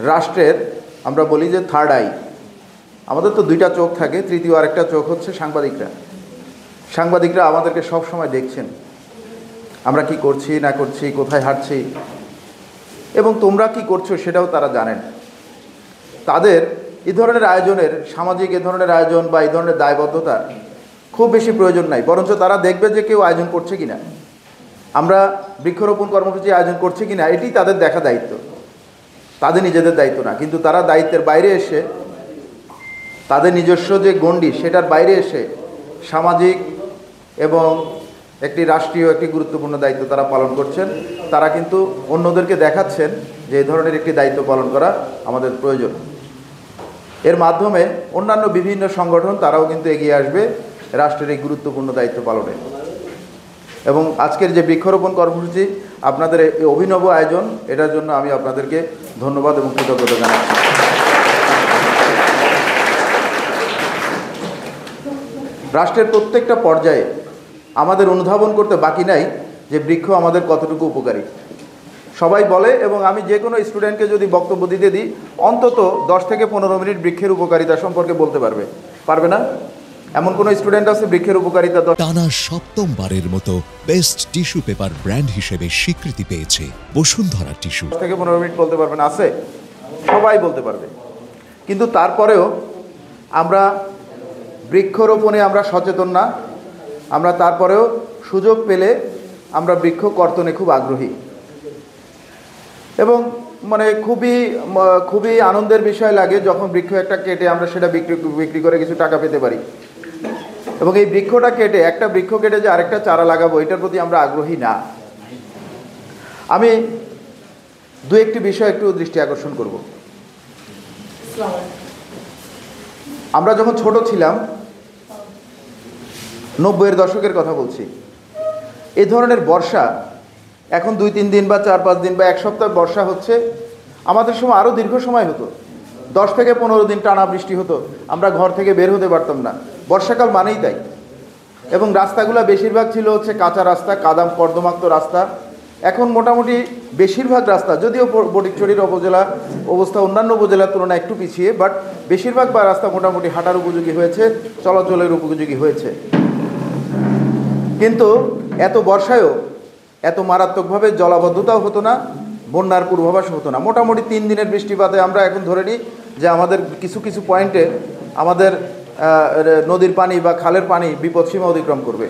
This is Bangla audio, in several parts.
রাষ্ট্রের আমরা বলি যে থার্ড আই, আমাদের তো দুইটা চোখ থাকে, তৃতীয় আরেকটা চোখ হচ্ছে সাংবাদিকরা। সাংবাদিকরা আমাদেরকে সব সময় দেখছেন আমরা কি করছি না করছি, কোথায় হাঁটছি, এবং তোমরা কি করছো সেটাও তারা জানেন। তাদের এই ধরনের আয়োজনের, সামাজিক এ ধরনের আয়োজন বা এই ধরনের দায়বদ্ধতা খুব বেশি প্রয়োজন নাই, বরঞ্চ তারা দেখবে যে কেউ আয়োজন করছে কিনা, আমরা বৃক্ষরোপণ কর্মসূচি আয়োজন করছি কিনা, এটি তাদের দেখা দায়িত্ব, তাদের নিজেদের দায়িত্ব না। কিন্তু তারা দায়িত্বের বাইরে এসে, তাদের নিজস্ব যে গণ্ডি সেটার বাইরে এসে সামাজিক এবং একটি রাষ্ট্রীয় একটি গুরুত্বপূর্ণ দায়িত্ব তারা পালন করছেন। তারা কিন্তু অন্যদেরকে দেখাচ্ছেন যে এই ধরনের একটি দায়িত্ব পালন করা আমাদের প্রয়োজন। এর মাধ্যমে অন্যান্য বিভিন্ন সংগঠন তারাও কিন্তু এগিয়ে আসবে রাষ্ট্রের এই গুরুত্বপূর্ণ দায়িত্ব পালনে। এবং আজকের যে বৃক্ষরোপণ কর্মসূচি, আপনাদের এই অভিনব আয়োজন, এটার জন্য আমি আপনাদেরকে ধন্যবাদ এবং কৃতজ্ঞতা জানাচ্ছি। রাষ্ট্রের প্রত্যেকটা পর্যায়ে আমাদের অনুধাবন করতে বাকি নাই যে বৃক্ষ আমাদের কতটুকু উপকারী। সবাই বলে, এবং আমি যে কোনো স্টুডেন্টকে যদি বক্তব্য দিতে দিই, অন্তত 10 থেকে 15 মিনিট বৃক্ষের উপকারিতা সম্পর্কে বলতে পারবে না? এমন কোন স্টুডেন্ট আছে বৃক্ষের উপকারিতা? টানা সপ্তমবারের মতো বেস্ট টিস্যু পেপার ব্র্যান্ড হিসেবে স্বীকৃতি পেয়েছে বসুন্ধরা টিস্যু। 10 থেকে 15 মিনিট বলতে পারবে না? আছে, সবাই বলতে পারবে। কিন্তু তারপরেও আমরা বৃক্ষরোপণে আমরা সচেতন না। আমরা তারপরেও সুযোগ পেলে আমরা বৃক্ষ কর্তনে খুব আগ্রহী, এবং মানে খুবই আনন্দের বিষয় লাগে যখন বৃক্ষ একটা কেটে আমরা সেটা বিক্রি করে কিছু টাকা পেতে পারি। এবং এই বৃক্ষটা কেটে, একটা বৃক্ষ কেটে যে আরেকটা চারা লাগাবো, এটার প্রতি আমরা আগ্রহী না। আমি দু একটি বিষয় একটু দৃষ্টি আকর্ষণ করব। আমরা যখন ছোট ছিলাম, 90-এর দশকের কথা বলছি, এই ধরনের বর্ষা এখন 2-3 দিন বা 4-5 দিন বা 1 সপ্তাহ বর্ষা হচ্ছে, আমাদের সময় আরও দীর্ঘ সময় হতো, 10 থেকে 15 দিন টানা বৃষ্টি হতো, আমরা ঘর থেকে বের হতে পারতাম না। বর্ষাকাল মানেই তাই। এবং রাস্তাগুলো বেশিরভাগ ছিল হচ্ছে কাঁচা রাস্তা, কাদা কর্দমাক্ত রাস্তা। এখন মোটামুটি বেশিরভাগ রাস্তা, যদিও ফটিকছড়ির উপজেলা অবস্থা অন্যান্য উপজেলার তুলনায় একটু পিছিয়ে, বাট বেশিরভাগ রাস্তা মোটামুটি হাঁটার উপযোগী হয়েছে, চলাচলের উপযোগী হয়েছে। কিন্তু এত বর্ষায়ও এত মারাত্মকভাবে জলাবদ্ধতাও হতো না, বন্যার পূর্বাভাস হতো না। মোটামুটি 3 দিনের বৃষ্টিপাতে আমরা এখন ধরে নিই যে আমাদের কিছু কিছু পয়েন্টে আমাদের নদীর পানি বা খালের পানি বিপদসীমা অতিক্রম করবে।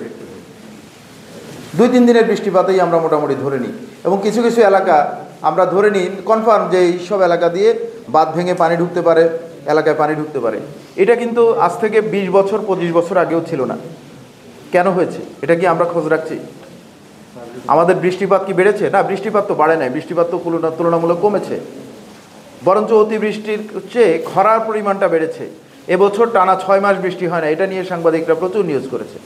2-3 দিনের বৃষ্টিপাতেই আমরা মোটামুটি ধরে নিই। এবং কিছু কিছু এলাকা আমরা ধরে নিই কনফার্ম যে এইসব এলাকা দিয়ে বাঁধ ভেঙে পানি ঢুকতে পারে, এলাকায় পানি ঢুকতে পারে। এটা কিন্তু আজ থেকে 20 বছর 25 বছর আগেও ছিল না। কেন হয়েছে? এটা কি আমরা খোঁজ রাখছি? আমাদের বৃষ্টিপাত কি বেড়েছে? না, বৃষ্টিপাত তো বাড়ে নাই, বৃষ্টিপাত তো তুলনামূলক কমেছে। বরঞ্চ অতিবৃষ্টির চেয়ে খরার পরিমাণটা বেড়েছে। এবছর টানা 6 মাস বৃষ্টি হয় না, এটা নিয়ে সাংবাদিকরা প্রচুর নিউজ করেছে।